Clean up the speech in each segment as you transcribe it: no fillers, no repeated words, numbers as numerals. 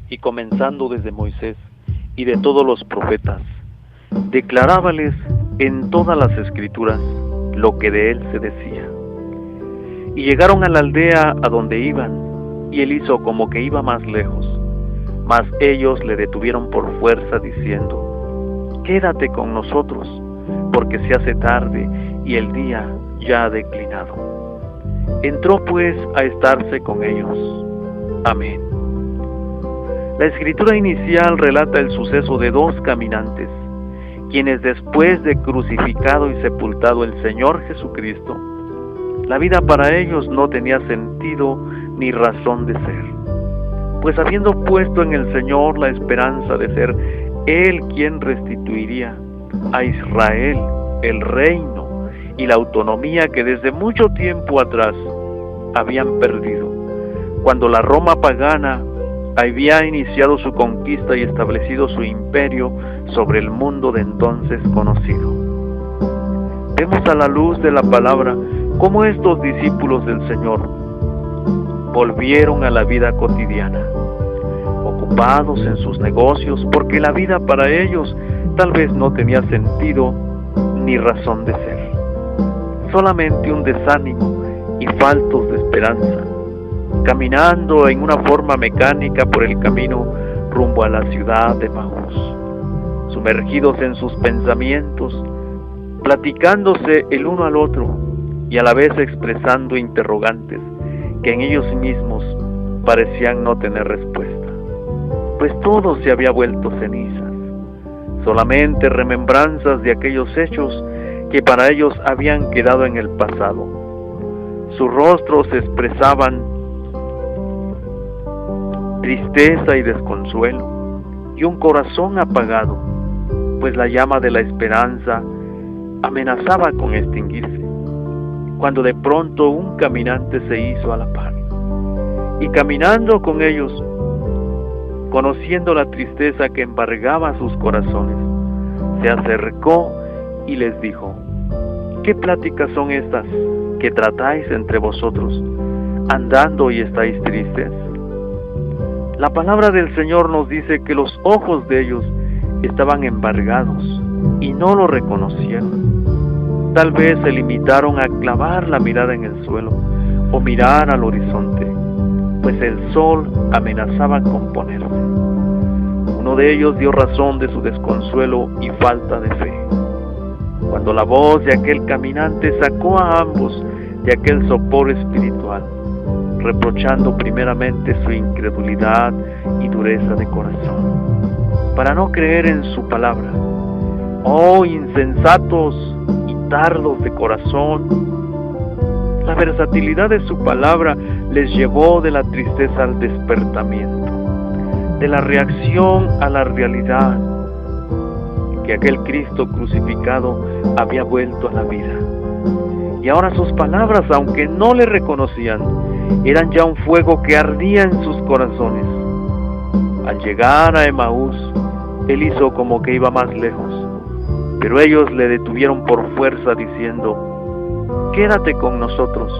y comenzando desde Moisés y de todos los profetas, declarábales en todas las escrituras lo que de él se decía. Y llegaron a la aldea a donde iban, y él hizo como que iba más lejos, mas ellos le detuvieron por fuerza diciendo: quédate con nosotros, porque se hace tarde y el día ya ha declinado. Entró pues a estarse con ellos. Amén. La escritura inicial relata el suceso de dos caminantes, quienes después de crucificado y sepultado el Señor Jesucristo, la vida para ellos no tenía sentido ni razón de ser, pues habiendo puesto en el Señor la esperanza de ser Él quien restituiría a Israel el reino y la autonomía que desde mucho tiempo atrás habían perdido, cuando la Roma pagana había iniciado su conquista y establecido su imperio sobre el mundo de entonces conocido. Vemos a la luz de la palabra cómo estos discípulos del Señor volvieron a la vida cotidiana, ocupados en sus negocios, porque la vida para ellos tal vez no tenía sentido ni razón de ser, solamente un desánimo y faltos de esperanza, caminando en una forma mecánica por el camino rumbo a la ciudad de Emaús, sumergidos en sus pensamientos, platicándose el uno al otro y a la vez expresando interrogantes que en ellos mismos parecían no tener respuesta, pues todo se había vuelto cenizas, solamente remembranzas de aquellos hechos que para ellos habían quedado en el pasado. Sus rostros expresaban tristeza y desconsuelo, y un corazón apagado, pues la llama de la esperanza amenazaba con extinguirse, cuando de pronto un caminante se hizo a la par, y caminando con ellos, conociendo la tristeza que embargaba sus corazones, se acercó y les dijo: ¿qué pláticas son estas que tratáis entre vosotros, andando y estáis tristes? La palabra del Señor nos dice que los ojos de ellos estaban embargados y no lo reconocieron. Tal vez se limitaron a clavar la mirada en el suelo o mirar al horizonte, pues el sol amenazaba con ponerse. Uno de ellos dio razón de su desconsuelo y falta de fe, cuando la voz de aquel caminante sacó a ambos de aquel sopor espiritual, reprochando primeramente su incredulidad y dureza de corazón, para no creer en su palabra. ¡Oh, insensatos y tardos de corazón! La versatilidad de su palabra les llevó de la tristeza al despertamiento, de la reacción a la realidad, que aquel Cristo crucificado había vuelto a la vida. Y ahora sus palabras, aunque no le reconocían, eran ya un fuego que ardía en sus corazones. Al llegar a Emaús, él hizo como que iba más lejos, pero ellos le detuvieron por fuerza diciendo: quédate con nosotros,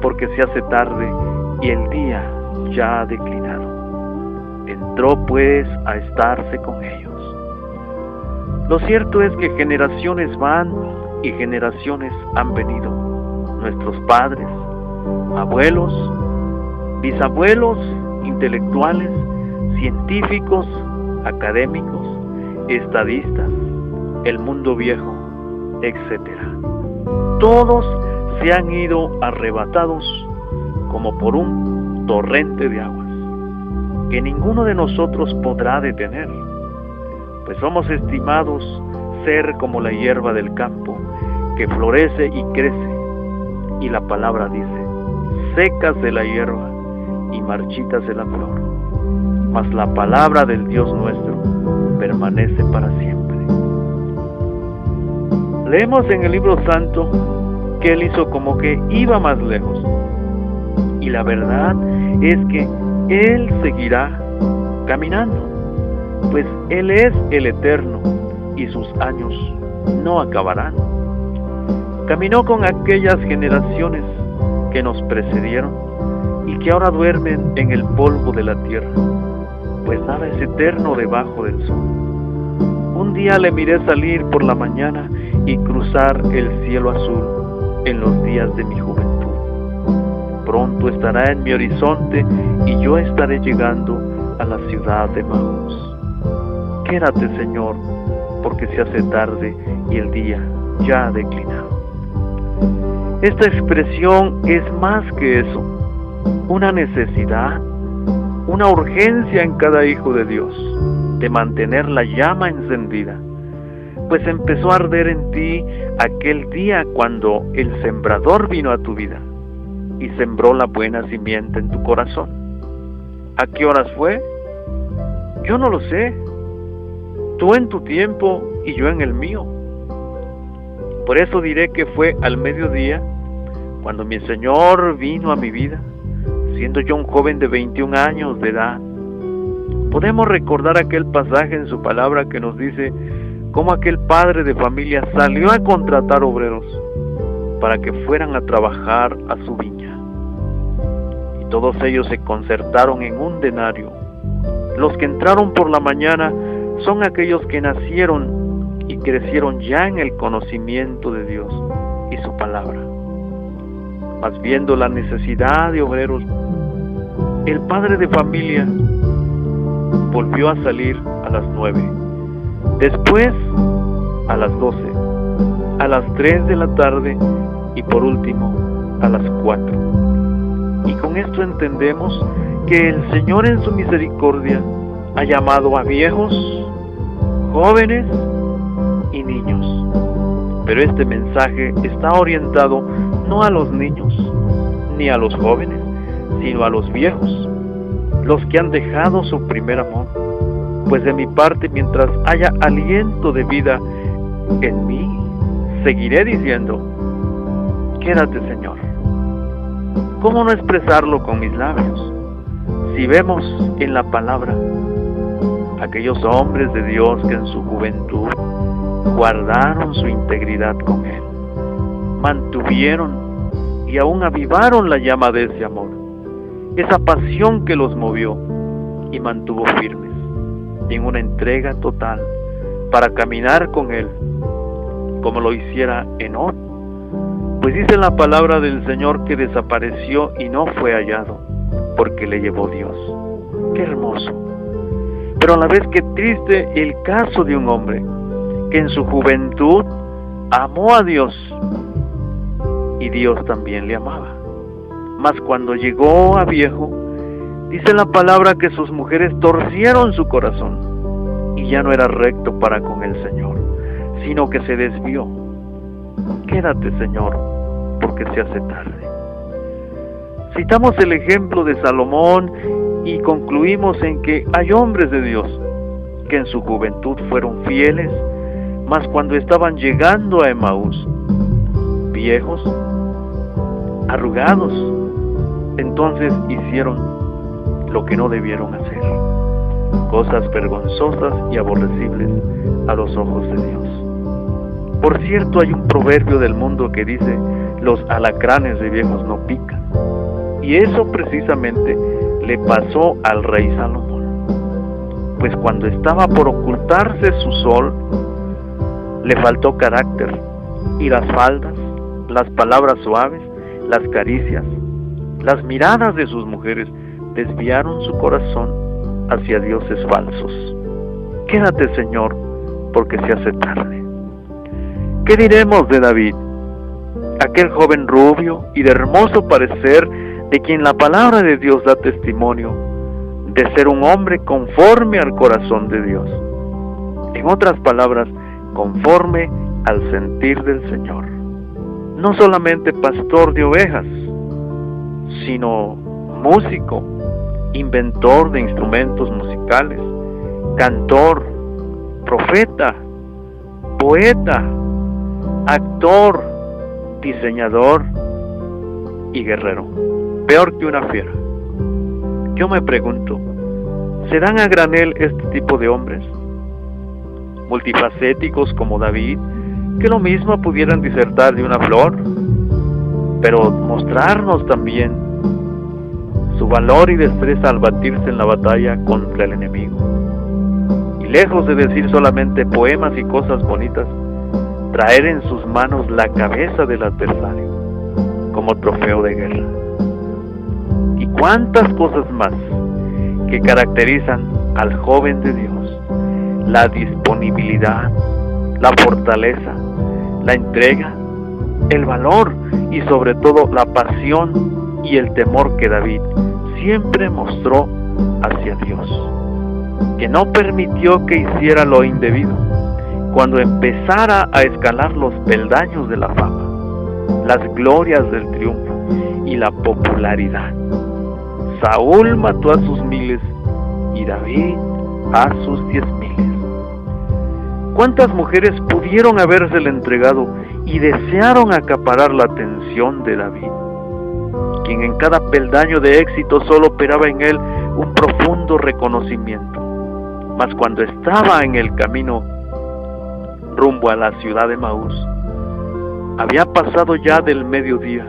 porque se hace tarde y el día ya ha declinado. Entró pues a estarse con ellos. Lo cierto es que generaciones van y generaciones han venido. Nuestros padres, abuelos, bisabuelos, intelectuales, científicos, académicos, estadistas, el mundo viejo, etc. Todos se han ido arrebatados como por un torrente de aguas, que ninguno de nosotros podrá detener, pues somos estimados ser como la hierba del campo, que florece y crece, y la palabra dice: sécase la hierba y marchítase la flor, mas la palabra del Dios nuestro permanece para siempre. Leemos en el libro santo que él hizo como que iba más lejos, y la verdad es que él seguirá caminando, pues él es el eterno y sus años no acabarán. Caminó con aquellas generaciones que nos precedieron y que ahora duermen en el polvo de la tierra, pues nada es eterno debajo del sol. Un día le miré salir por la mañana y cruzar el cielo azul en los días de mi juventud. Pronto estará en mi horizonte y yo estaré llegando a la ciudad de Maús. Quédate, Señor, porque se hace tarde y el día ya ha declinado. Esta expresión es más que eso, una necesidad, una urgencia en cada hijo de Dios, de mantener la llama encendida, pues empezó a arder en ti aquel día cuando el sembrador vino a tu vida y sembró la buena simiente en tu corazón. ¿A qué horas fue? Yo no lo sé. Tú en tu tiempo y yo en el mío. Por eso diré que fue al mediodía, cuando mi Señor vino a mi vida, siendo yo un joven de 21 años de edad. Podemos recordar aquel pasaje en su palabra que nos dice cómo aquel padre de familia salió a contratar obreros para que fueran a trabajar a su viña. Y todos ellos se concertaron en un denario. Los que entraron por la mañana son aquellos que nacieron y crecieron ya en el conocimiento de Dios y su palabra. Mas viendo la necesidad de obreros, el padre de familia volvió a salir a las 9, después a las 12, a las 3 de la tarde y por último a las 4. Y con esto entendemos que el Señor en su misericordia ha llamado a viejos, jóvenes y niños. Pero este mensaje está orientado no a los niños ni a los jóvenes, sino a los viejos, los que han dejado su primer amor. Pues de mi parte, mientras haya aliento de vida en mí, seguiré diciendo: quédate, Señor. ¿Cómo no expresarlo con mis labios? Si vemos en la palabra aquellos hombres de Dios que en su juventud guardaron su integridad con Él, mantuvieron y aún avivaron la llama de ese amor, esa pasión que los movió y mantuvo firmes en una entrega total para caminar con Él, como lo hiciera Enoc. Pues dice la palabra del Señor que desapareció y no fue hallado, porque le llevó Dios. ¡Qué hermoso! Pero a la vez que triste el caso de un hombre que en su juventud amó a Dios y Dios también le amaba. Mas cuando llegó a viejo, dice la palabra que sus mujeres torcieron su corazón y ya no era recto para con el Señor, sino que se desvió. Quédate, Señor, porque se hace tarde. Citamos el ejemplo de Salomón y concluimos en que hay hombres de Dios que en su juventud fueron fieles, mas cuando estaban llegando a Emaús, viejos, arrugados, entonces hicieron lo que no debieron hacer, cosas vergonzosas y aborrecibles a los ojos de Dios. Por cierto, hay un proverbio del mundo que dice: los alacranes de viejos no pican. Y eso precisamente le pasó al rey Salomón. Pues cuando estaba por ocultarse su sol, le faltó carácter, y las faldas, las palabras suaves, las caricias, las miradas de sus mujeres desviaron su corazón hacia dioses falsos. Quédate, Señor, porque se hace tarde. ¿Qué diremos de David? Aquel joven rubio y de hermoso parecer, de quien la palabra de Dios da testimonio de ser un hombre conforme al corazón de Dios. En otras palabras, conforme al sentir del Señor. No solamente pastor de ovejas, sino músico, inventor de instrumentos musicales, cantor, profeta, poeta, actor, diseñador y guerrero, peor que una fiera. Yo me pregunto, ¿serán a granel este tipo de hombres? Multifacéticos como David, que lo mismo pudieran disertar de una flor, pero mostrarnos también su valor y destreza al batirse en la batalla contra el enemigo. Y lejos de decir solamente poemas y cosas bonitas, traer en sus manos la cabeza del adversario como trofeo de guerra. Y cuántas cosas más que caracterizan al joven de Dios: la disponibilidad, la fortaleza, la entrega, el valor y sobre todo la pasión y el temor que David siempre mostró hacia Dios, que no permitió que hiciera lo indebido cuando empezara a escalar los peldaños de la fama, las glorias del triunfo y la popularidad. Saúl mató a sus miles y David a sus 10,000. ¿Cuántas mujeres pudieron habérsele entregado y desearon acaparar la atención de David, quien en cada peldaño de éxito solo operaba en él un profundo reconocimiento? Mas cuando estaba en el camino rumbo a la ciudad de Emaús, había pasado ya del mediodía,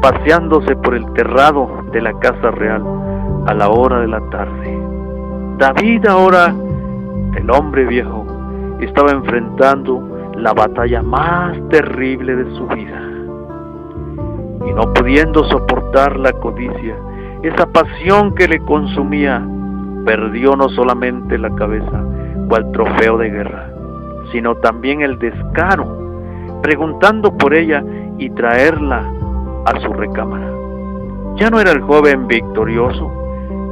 paseándose por el terrado de la casa real a la hora de la tarde. David, ahora el hombre viejo, estaba enfrentando la batalla más terrible de su vida, y no pudiendo soportar la codicia, esa pasión que le consumía, perdió no solamente la cabeza cual trofeo de guerra, sino también el descaro, preguntando por ella y traerla a su recámara. Ya no era el joven victorioso,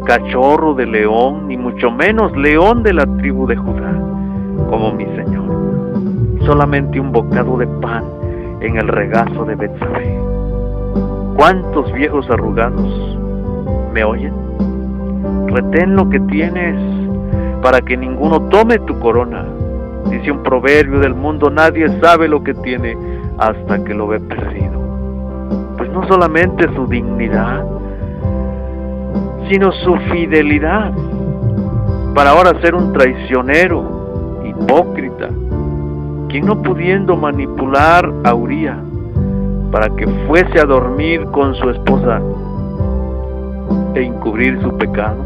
cachorro de león, ni mucho menos león de la tribu de Judá, como mi Señor, solamente un bocado de pan en el regazo de Betsabé. ¿Cuántos viejos arrugados me oyen? Retén lo que tienes para que ninguno tome tu corona. Dice un proverbio del mundo: nadie sabe lo que tiene hasta que lo ve perdido. Pues no solamente su dignidad, sino su fidelidad, para ahora ser un traicionero, hipócrita, quien no pudiendo manipular a Uría para que fuese a dormir con su esposa e encubrir su pecado,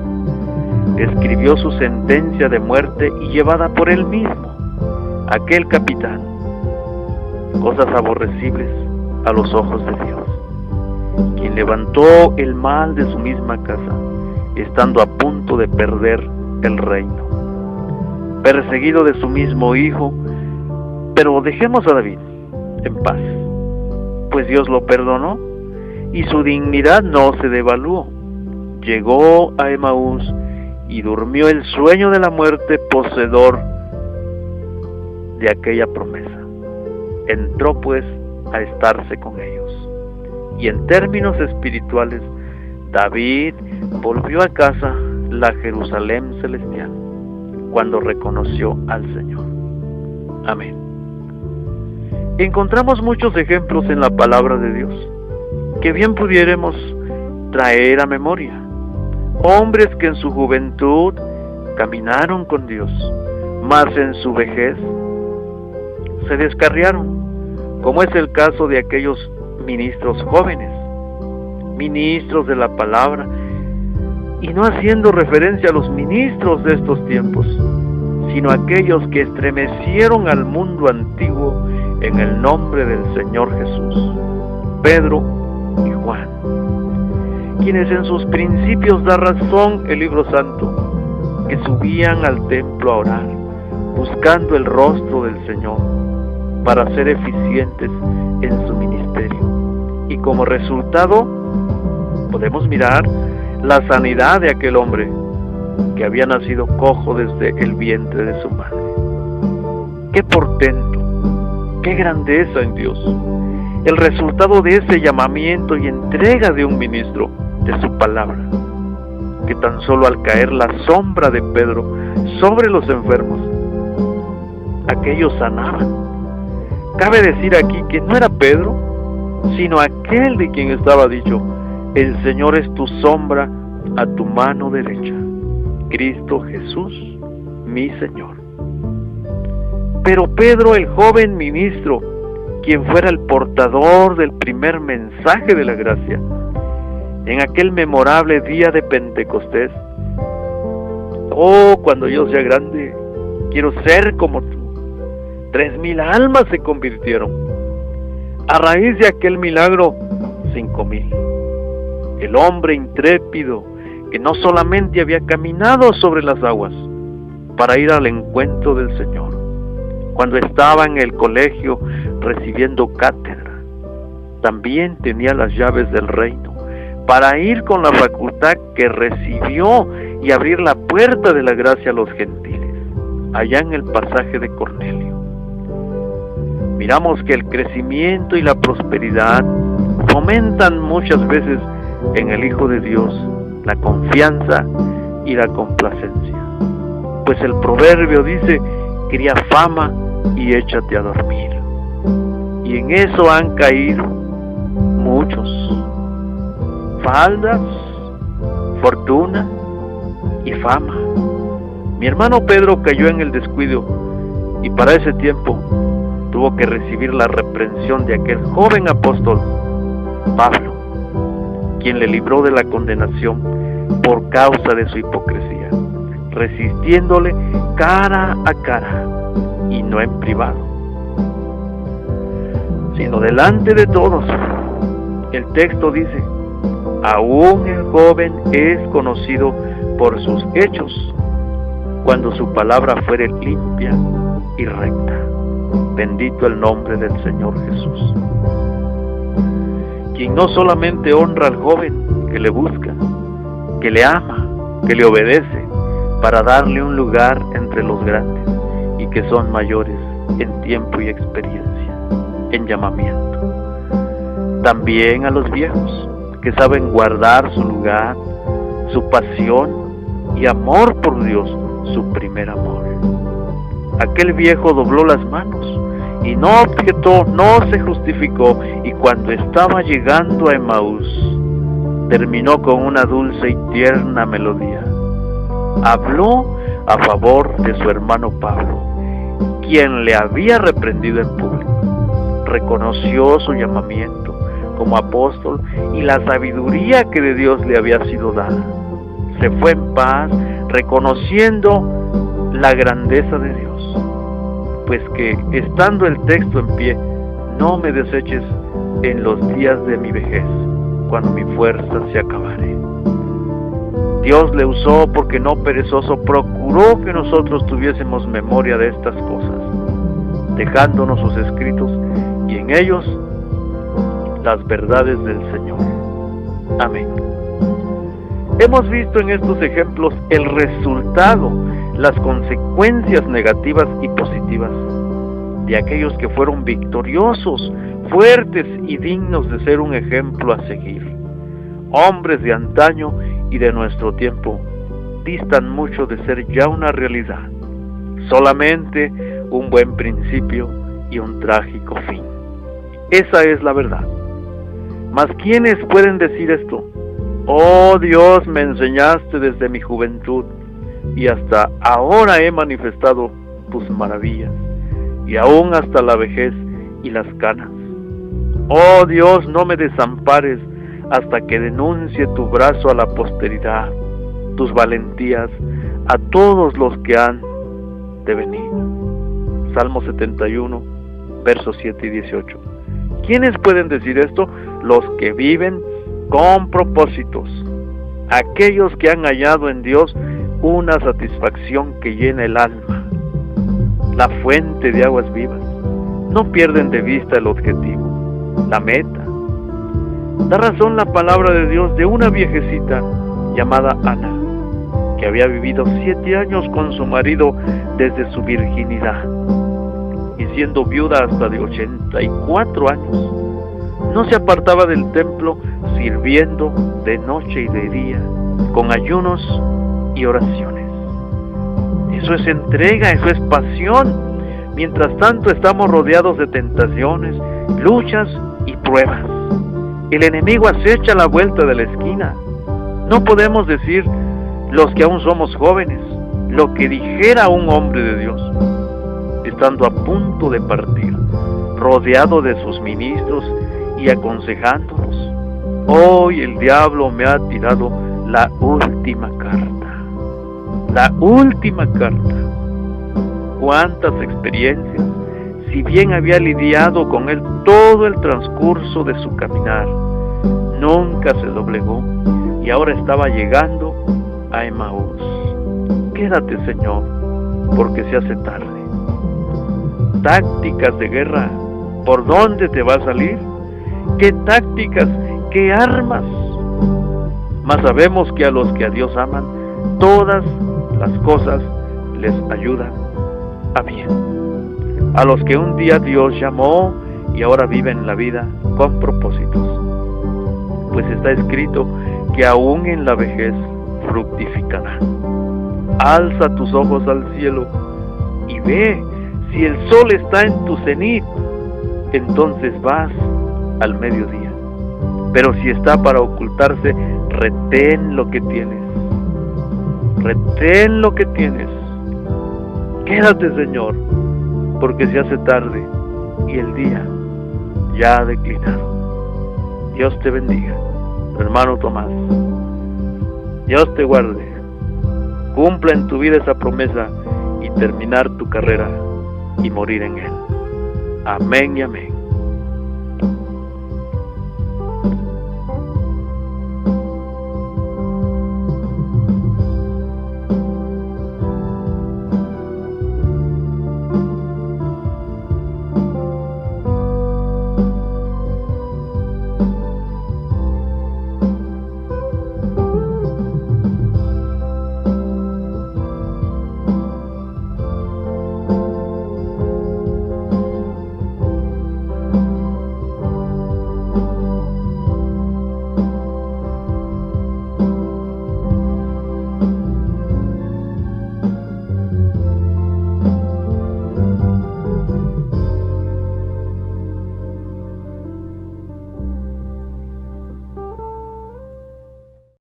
escribió su sentencia de muerte y llevada por él mismo, aquel capitán, cosas aborrecibles a los ojos de Dios, quien levantó el mal de su misma casa, estando a punto de perder el reino, perseguido de su mismo hijo. Pero dejemos a David en paz, pues Dios lo perdonó y su dignidad no se devaluó. Llegó a Emaús y durmió el sueño de la muerte, poseedor de aquella promesa. Entró pues a estarse con ellos. Y en términos espirituales, David volvió a casa, la Jerusalén celestial, cuando reconoció al Señor. Amén. Encontramos muchos ejemplos en la palabra de Dios que bien pudiéramos traer a memoria. Hombres que en su juventud caminaron con Dios, mas en su vejez se descarriaron, como es el caso de aquellos ministros jóvenes, ministros de la palabra, y no haciendo referencia a los ministros de estos tiempos, sino aquellos que estremecieron al mundo antiguo en el nombre del Señor Jesús, Pedro y Juan, quienes en sus principios da razón el libro santo, que subían al templo a orar, buscando el rostro del Señor, para ser eficientes en su ministerio. Y como resultado, podemos mirar la sanidad de aquel hombre que había nacido cojo desde el vientre de su madre. ¡Qué portento! ¡Qué grandeza en Dios! El resultado de ese llamamiento y entrega de un ministro de su palabra, que tan solo al caer la sombra de Pedro sobre los enfermos, aquellos sanaban. Cabe decir aquí que no era Pedro, sino aquel de quien estaba dicho: el Señor es tu sombra a tu mano derecha, Cristo Jesús, mi Señor. Pero Pedro, el joven ministro, quien fuera el portador del primer mensaje de la gracia, en aquel memorable día de Pentecostés: oh, cuando yo sea grande, quiero ser como tú. 3,000 almas se convirtieron. A raíz de aquel milagro, 5,000. El hombre intrépido que no solamente había caminado sobre las aguas para ir al encuentro del Señor, cuando estaba en el colegio recibiendo cátedra, también tenía las llaves del reino para ir con la facultad que recibió y abrir la puerta de la gracia a los gentiles, allá en el pasaje de Cornelio. Miramos que el crecimiento y la prosperidad fomentan muchas veces en el Hijo de Dios la confianza y la complacencia. Pues el proverbio dice: cría fama y échate a dormir. Y en eso han caído muchos. Faldas, fortuna y fama. Mi hermano Pedro cayó en el descuido y para ese tiempo tuvo que recibir la reprensión de aquel joven apóstol, Pablo, quien le libró de la condenación por causa de su hipocresía, resistiéndole cara a cara, y no en privado, sino delante de todos. El texto dice: aún el joven es conocido por sus hechos, cuando su palabra fuere limpia y recta. Bendito el nombre del Señor Jesús, quien no solamente honra al joven que le busca, que le ama, que le obedece, para darle un lugar entre los grandes y que son mayores en tiempo y experiencia, en llamamiento. También a los viejos que saben guardar su lugar, su pasión y amor por Dios, su primer amor. Aquel viejo dobló las manos y no objetó, no se justificó, y cuando estaba llegando a Emaús, terminó con una dulce y tierna melodía. Habló a favor de su hermano Pablo, quien le había reprendido en público. Reconoció su llamamiento como apóstol y la sabiduría que de Dios le había sido dada. Se fue en paz, reconociendo la grandeza de Dios. Pues que, estando el texto en pie, no me deseches en los días de mi vejez, cuando mi fuerza se acabare. Dios le usó porque no perezoso procuró que nosotros tuviésemos memoria de estas cosas, dejándonos sus escritos y en ellos las verdades del Señor. Amén. Hemos visto en estos ejemplos el resultado, las consecuencias negativas y positivas de aquellos que fueron victoriosos, fuertes y dignos de ser un ejemplo a seguir. Hombres de antaño y de nuestro tiempo distan mucho de ser ya una realidad, solamente un buen principio y un trágico fin. Esa es la verdad. Mas ¿quiénes pueden decir esto? Oh Dios, me enseñaste desde mi juventud y hasta ahora he manifestado tus maravillas, y aún hasta la vejez y las canas. Oh Dios, no me desampares hasta que denuncie tu brazo a la posteridad, tus valentías a todos los que han de venir. Salmo 71, versos 7 y 18. ¿Quiénes pueden decir esto? Los que viven con propósitos, aquellos que han hallado en Dios una satisfacción que llena el alma, la fuente de aguas vivas. No pierden de vista el objetivo, la meta. Da razón la palabra de Dios de una viejecita llamada Ana, que había vivido 7 años con su marido desde su virginidad, y siendo viuda hasta de 84 años, no se apartaba del templo, sirviendo de noche y de día, con ayunos y oraciones. Eso es entrega, eso es pasión. Mientras tanto estamos rodeados de tentaciones, luchas y pruebas. El enemigo acecha a la vuelta de la esquina. No podemos decir, los que aún somos jóvenes, lo que dijera un hombre de Dios, estando a punto de partir, rodeado de sus ministros y aconsejándolos. Hoy el diablo me ha tirado la última carta. La última carta. Cuántas experiencias, si bien había lidiado con él todo el transcurso de su caminar, nunca se doblegó y ahora estaba llegando a Emaús. Quédate, Señor, porque se hace tarde. Tácticas de guerra, ¿por dónde te va a salir? ¿Qué tácticas? ¿Qué armas? Mas sabemos que a los que a Dios aman, todas las cosas les ayudan a bien. A los que un día Dios llamó y ahora viven la vida con propósitos. Pues está escrito que aún en la vejez fructificará. Alza tus ojos al cielo y ve, si el sol está en tu cenit, entonces vas al mediodía. Pero si está para ocultarse, retén lo que tienes. Retén lo que tienes. Quédate, Señor, porque se hace tarde y el día ya ha declinado. Dios te bendiga, hermano Tomás. Dios te guarde. Cumpla en tu vida esa promesa y terminar tu carrera y morir en él. Amén y amén.